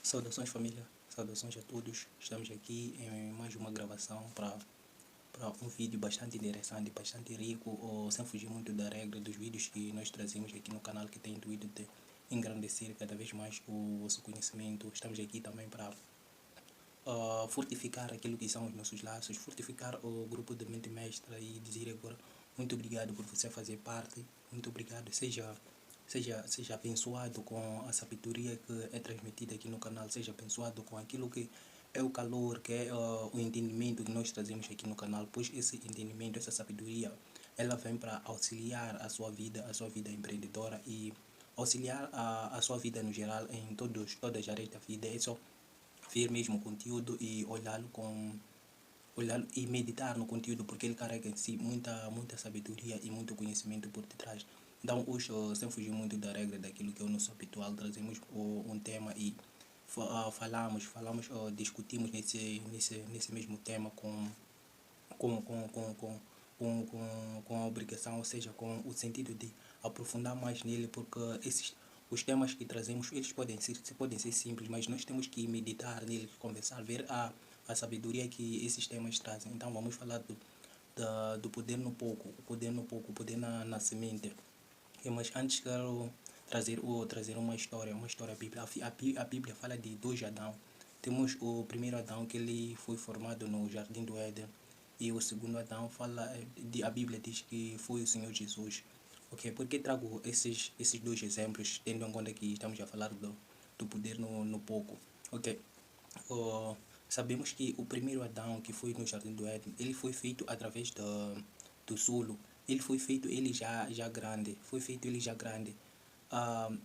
Saudações família, saudações a todos. Estamos aqui em mais uma gravação para um vídeo bastante interessante, bastante rico, sem fugir muito da regra dos vídeos que nós trazemos aqui no canal, que tem o intuito de engrandecer cada vez mais o vosso conhecimento. Estamos aqui também para fortificar aquilo que são os nossos laços, fortificar o grupo de mente mestra e dizer agora muito obrigado por você fazer parte, muito obrigado, seja abençoado com a sabedoria que é transmitida aqui no canal, seja abençoado com aquilo que é o calor, que é o entendimento que nós trazemos aqui no canal, pois esse entendimento, essa sabedoria, ela vem para auxiliar a sua vida empreendedora e auxiliar a sua vida no geral em todas as áreas da vida. É só ver mesmo o conteúdo e olhá-lo e meditar no conteúdo, porque ele carrega em si muita sabedoria e muito conhecimento por detrás. Então hoje, sem fugir muito da regra daquilo que é o nosso habitual, trazemos um tema e discutimos nesse mesmo tema com, com, com, com, com a obrigação, ou seja, com o sentido de aprofundar mais nele, porque os temas que trazemos, eles podem ser simples, mas nós temos que meditar neles, conversar, ver a sabedoria que esses temas trazem. Então vamos falar do poder no pouco, o poder na semente. Mas antes quero trazer uma história bíblica. A Bíblia fala de dois Adão. Temos o primeiro Adão, que ele foi formado no Jardim do Éden, e o segundo Adão a Bíblia diz que foi o Senhor Jesus. Ok, por que trago esses dois exemplos, tendo em conta que estamos a falar do poder no pouco? Ok, sabemos que o primeiro Adão, que foi no Jardim do Éden, ele foi feito através do solo. Ele foi feito ele já grande,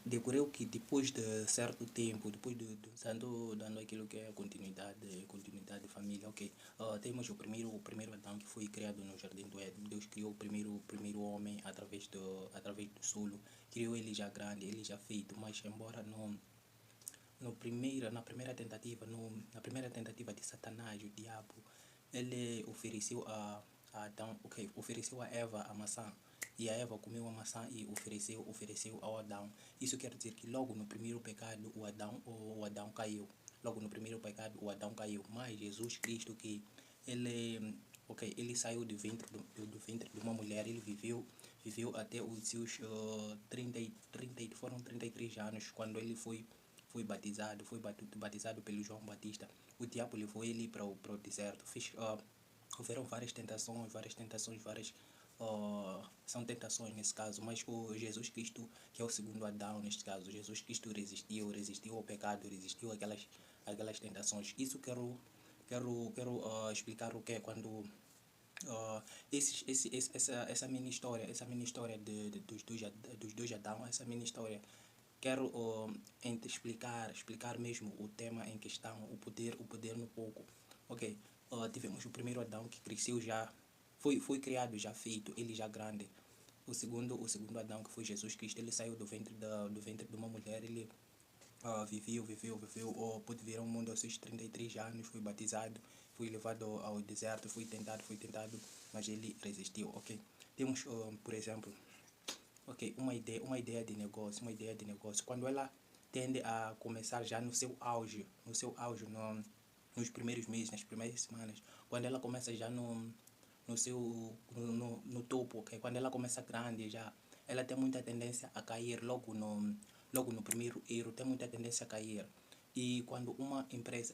decorreu que depois de certo tempo, depois dando aquilo que é continuidade de família, ok, temos o primeiro Adão, que foi criado no Jardim do Éden. Deus criou o primeiro homem através do solo, criou ele já grande, ele já feito, mas embora na primeira tentativa de Satanás, o diabo, ele ofereceu a Adão, ofereceu a Eva a maçã, e a Eva comeu a maçã e ofereceu ao Adão. Isso quer dizer que logo no primeiro pecado o Adão caiu. Logo no primeiro pecado o Adão caiu. Mas Jesus Cristo, que ele saiu do ventre de uma mulher, ele viveu até os seus 33 anos, quando ele foi batizado pelo João Batista. O diabo levou ele para o deserto. Houveram várias tentações, são tentações nesse caso, mas o Jesus Cristo, que é o segundo Adão neste caso, Jesus Cristo resistiu ao pecado, resistiu àquelas tentações. Isso quero explicar o que é quando essa mini história dos dois Adão, essa mini história, quero explicar mesmo o tema em questão, o poder no pouco. Ok, tivemos o primeiro Adão, que cresceu já, foi criado já feito, ele já grande. O segundo Adão, que foi Jesus Cristo, ele saiu do ventre de uma mulher, ele viveu, pôde vir ao mundo aos seus 33 anos, foi batizado, foi levado ao deserto, foi tentado, mas ele resistiu, ok? Temos, por exemplo, uma ideia de negócio, quando ela tende a começar já no seu auge, nos primeiros meses, nas primeiras semanas, quando ela começa já no topo, ok? Quando ela começa grande já, ela tem muita tendência a cair logo no primeiro erro, tem muita tendência a cair. E quando uma empresa,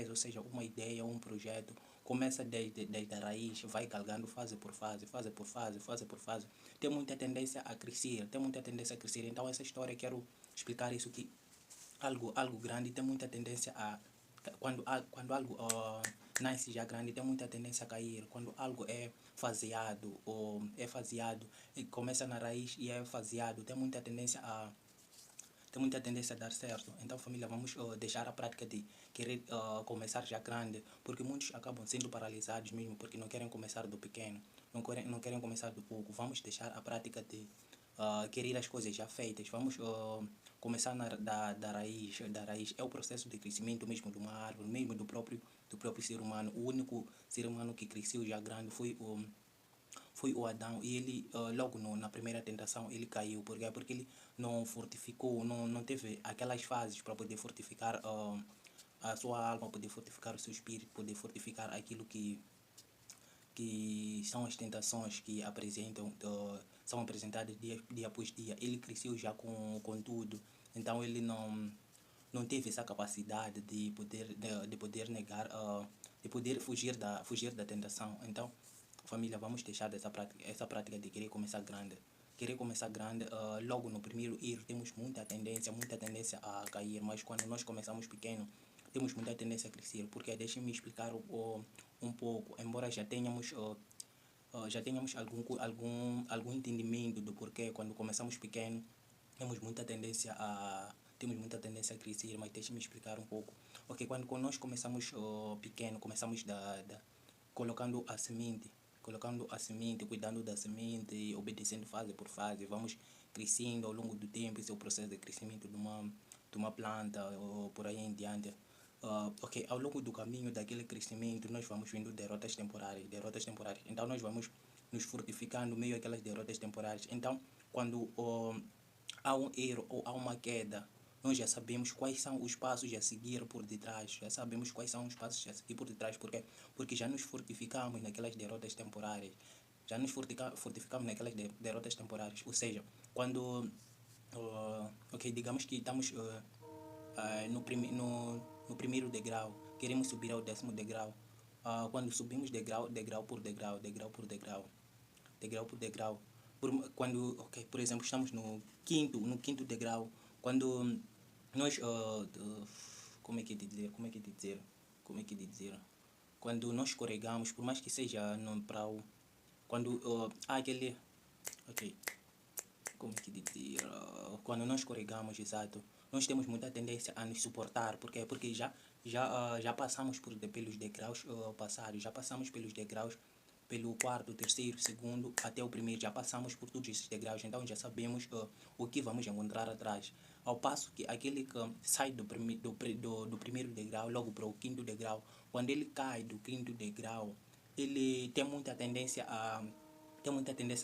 ou seja, uma ideia, um projeto, começa desde a raiz, vai galgando fase por fase, tem muita tendência a crescer, Então essa história, quero explicar isso, que algo grande tem muita tendência quando algo nasce já grande, tem muita tendência a cair. Quando algo é faseado, e começa na raiz e é faseado, tem muita tendência a dar certo. Então, família, vamos deixar a prática de querer começar já grande, porque muitos acabam sendo paralisados mesmo, porque não querem começar do pequeno, não querem começar do pouco. Vamos deixar a prática de querer as coisas já feitas. Vamos começar da raiz. É o processo de crescimento mesmo de uma árvore, mesmo do próprio ser humano. O único ser humano que cresceu já grande foi foi o Adão, e ele logo na primeira tentação ele caiu. Por quê? Porque ele não fortificou, não teve aquelas fases para poder fortificar a sua alma, poder fortificar o seu espírito, poder fortificar aquilo que são as tentações que apresentam, são apresentadas dia após dia. Ele cresceu já com tudo, então ele não teve essa capacidade de poder negar, de poder fugir da tentação. Então, família, vamos deixar essa prática de querer começar grande. Querer começar grande, logo no primeiro erro, temos muita tendência a cair, mas quando nós começamos pequeno, temos muita tendência a crescer. Porque deixem-me explicar um pouco, embora já tenhamos algum entendimento do porquê quando começamos pequeno, temos muita tendência a crescer, mas deixe-me explicar um pouco. Ok, quando nós começamos pequeno, começamos colocando a semente, cuidando da semente, obedecendo fase por fase, vamos crescendo ao longo do tempo. Esse é o processo de crescimento de uma planta, ou por aí em diante. Ok, ao longo do caminho daquele crescimento, nós vamos vendo derrotas temporárias. Então, nós vamos nos fortificando meio aquelas derrotas temporárias. Então, quando há um erro ou há uma queda, nós já sabemos quais são os passos a seguir por detrás. Já sabemos quais são os passos a seguir por detrás. Por quê? Porque já nos fortificamos naquelas derrotas temporárias. Fortificamos naquelas derrotas temporárias. Ou seja, quando ok, digamos que estamos no primeiro degrau, queremos subir ao 10º degrau. Quando subimos degrau por degrau, degrau por degrau, quando, ok, por exemplo, estamos no quinto degrau, quando nós, como é que é de dizer, quando nós escorregamos, por mais que seja para o, quando há aquele, ok, como que dizer, quando nós escorregamos, exato, nós temos muita tendência a nos suportar. Por quê? Porque já passamos pelos degraus passados, já passamos pelos degraus, pelo quarto, terceiro, segundo, até o primeiro, já passamos por todos esses degraus, então já sabemos o que vamos encontrar atrás. Ao passo que aquele que sai do primeiro degrau, logo para o quinto degrau, quando ele cai do quinto degrau, ele tem muita tendência a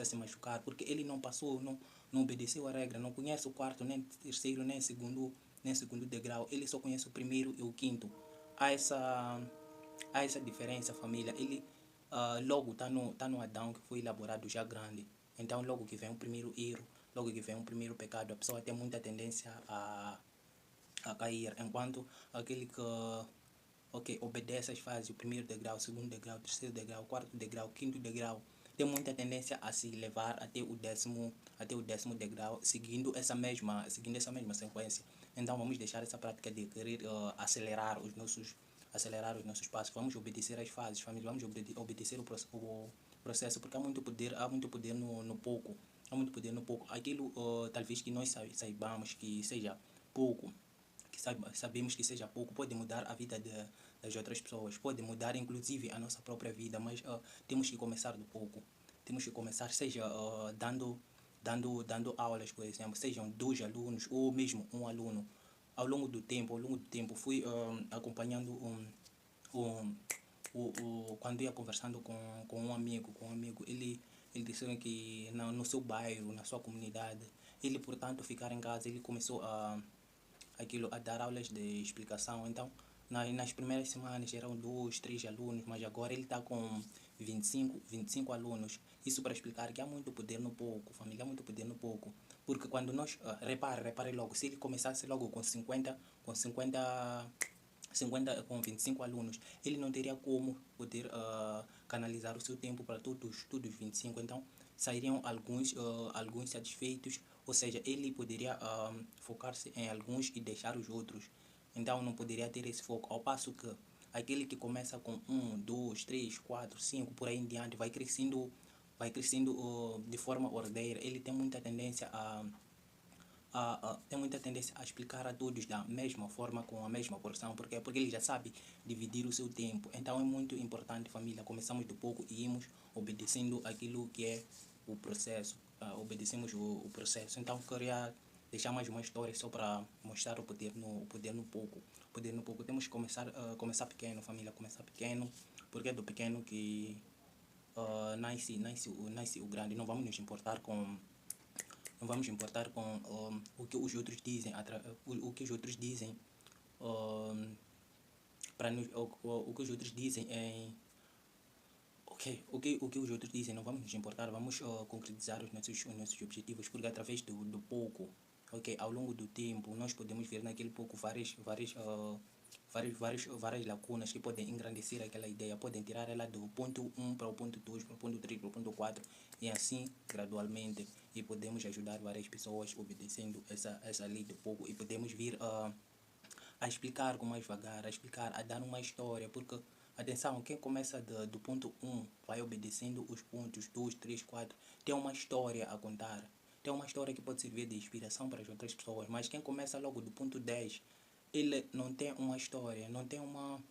se machucar, porque ele não passou, não obedeceu a regra, não conhece o quarto, nem terceiro, nem segundo degrau, ele só conhece o primeiro e o quinto. Há essa diferença, família. Ele logo tá no Adão, que foi elaborado já grande. Então, logo que vem o primeiro erro, logo que vem o primeiro pecado, a pessoa tem muita tendência a cair, enquanto aquele que obedece as fases, o primeiro degrau, o segundo degrau, o terceiro degrau, o quarto degrau, o quinto degrau, tem muita tendência a se levar até o décimo degrau, seguindo essa mesma sequência. Então, vamos deixar essa prática de querer acelerar os nossos passos. Vamos obedecer as fases, família, vamos obedecer o processo, porque há muito poder no pouco. Há muito poder no pouco. Aquilo talvez que nós saibamos que seja pouco, sabemos que seja pouco, pode mudar a vida das outras pessoas, pode mudar inclusive a nossa própria vida, mas temos que começar do pouco. Temos que começar, seja dando aulas, por exemplo, sejam 2 alunos ou mesmo um aluno. Ao longo do tempo fui acompanhando quando ia conversando com um amigo, ele disse que no seu bairro, na sua comunidade, ele, portanto, ficar em casa, ele começou a dar aulas de explicação. Então, nas primeiras semanas eram 2, 3 alunos, mas agora ele está com 25 alunos. Isso para explicar que há muito poder no pouco, família, há muito poder no pouco. Porque quando nós, repare logo, se ele começasse logo com 25 alunos, ele não teria como poder canalizar o seu tempo para todos 25. Então, sairiam alguns satisfeitos, ou seja, ele poderia focar-se em alguns e deixar os outros. Então, não poderia ter esse foco. Ao passo que aquele que começa com 1, 2, 3, 4, 5, por aí em diante, vai crescendo de forma ordeira. Ele tem muita tendência a explicar a todos da mesma forma, com a mesma porção. Porque ele já sabe dividir o seu tempo. Então, é muito importante, família, começamos do pouco e irmos obedecendo aquilo que é o processo. Obedecemos o processo. Então, queria deixar mais uma história só para mostrar o poder no pouco. Temos que começar pequeno, família, começar pequeno, porque é do pequeno que nasce o grande. Não vamos nos importar com o que os outros dizem, o que os outros dizem, para nos, o que os outros dizem em ok, o que os outros dizem, não vamos nos importar, vamos concretizar os nossos objetivos, porque através do pouco, ok, ao longo do tempo, nós podemos ver naquele pouco várias lacunas que podem engrandecer aquela ideia, podem tirar ela do ponto 1 para o ponto 2, para o ponto 3, para o ponto 4, e assim, gradualmente, e podemos ajudar várias pessoas obedecendo essa lei do pouco, e podemos vir a explicar com mais vagar, a explicar, a dar uma história, porque, atenção, quem começa do ponto 1 vai obedecendo os pontos 2, 3, 4, tem uma história a contar, tem uma história que pode servir de inspiração para as outras pessoas, mas quem começa logo do ponto 10, ele não tem uma história, não tem uma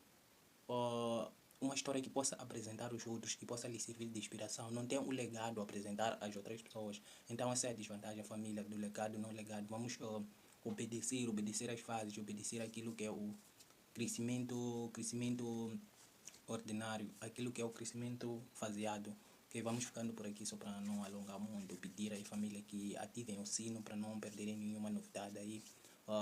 história que possa apresentar os outros, que possa lhe servir de inspiração, não tem um legado a apresentar às outras pessoas. Então essa é a desvantagem, família, do legado, não legado. Vamos obedecer às fases, obedecer aquilo que é o crescimento ordinário, aquilo que é o crescimento faseado. Ok, vamos ficando por aqui só para não alongar muito, pedir aí família que ativem o sino para não perderem nenhuma novidade aí.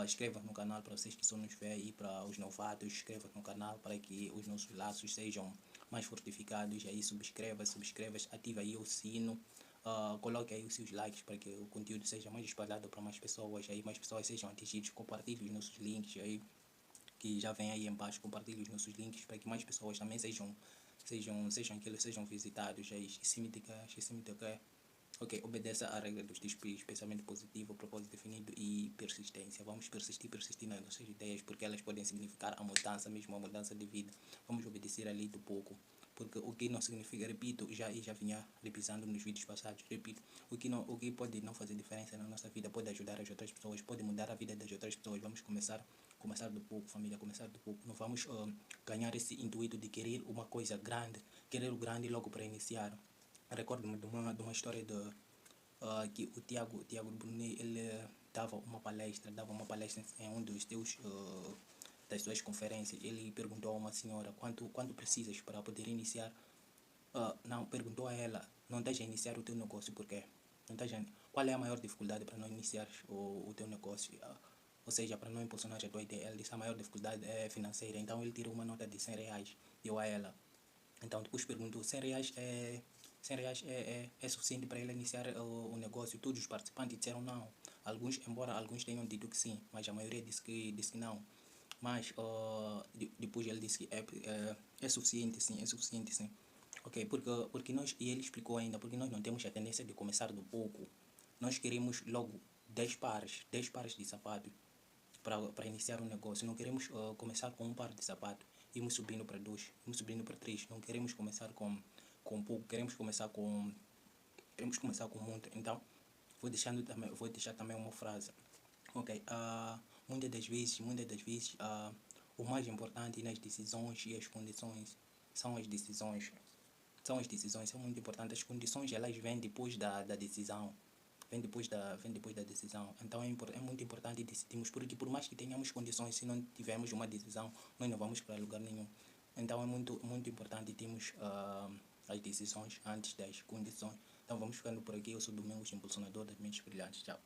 Inscreva no canal para vocês que só nos vê aí, para os novatos, inscreva no canal para que os nossos laços sejam mais fortificados. Aí subscreva, ativa aí o sino, coloque aí os seus likes para que o conteúdo seja mais espalhado para mais pessoas, aí mais pessoas sejam atingidas. Compartilhe os nossos links aí, que já vem aí embaixo, compartilhe os nossos links para que mais pessoas também sejam visitados. Aí esqueci-me de que ok, obedeça à regra dos TSPs, pensamento positivo, propósito definido e persistência. Vamos persistir nas nossas ideias, porque elas podem significar a mudança, mesmo a mudança de vida. Vamos obedecer ali do pouco, porque o que não significa, repito, já vinha repisando nos vídeos passados, repito, o que pode não fazer diferença na nossa vida, pode ajudar as outras pessoas, pode mudar a vida das outras pessoas. Vamos começar do pouco, família, começar do pouco. Não vamos ganhar esse intuito de querer uma coisa grande, querer o grande logo para iniciar. Recordo-me de uma história que o Tiago Brunet, ele dava uma palestra em um dos das suas conferências. Ele perguntou a uma senhora quanto precisas para poder iniciar. Não, perguntou a ela, não estás a iniciar o teu negócio por quê? Qual é a maior dificuldade para não iniciar o teu negócio? Ou seja, para não impulsionar a tua ideia. Ela disse a maior dificuldade é financeira. Então ele tirou uma nota de 100 reais, deu a ela. Então depois perguntou, 100 reais é suficiente para ele iniciar o negócio? Todos os participantes disseram não. Embora alguns tenham dito que sim, mas a maioria disse que não. Mas depois ele disse que é suficiente sim. Ok, porque e ele explicou ainda, porque nós não temos a tendência de começar do pouco. Nós queremos logo 10 pares de sapatos para iniciar um negócio. Não queremos começar com um par de sapatos, irmos subindo para 2, irmos subindo para 3. Não queremos começar com pouco, queremos começar com muito. Então, vou deixar também uma frase. Ok, muitas das vezes, o mais importante nas decisões e as condições são as decisões. É muito importante. As condições, elas vêm depois da decisão. Vem depois da decisão. Então é muito importante decidirmos, porque por mais que tenhamos condições, se não tivermos uma decisão, nós não vamos para lugar nenhum. Então é muito importante termos as decisões antes das condições. Então vamos ficando por aqui. Eu sou Domingos, impulsionador das mentes brilhantes. Tchau.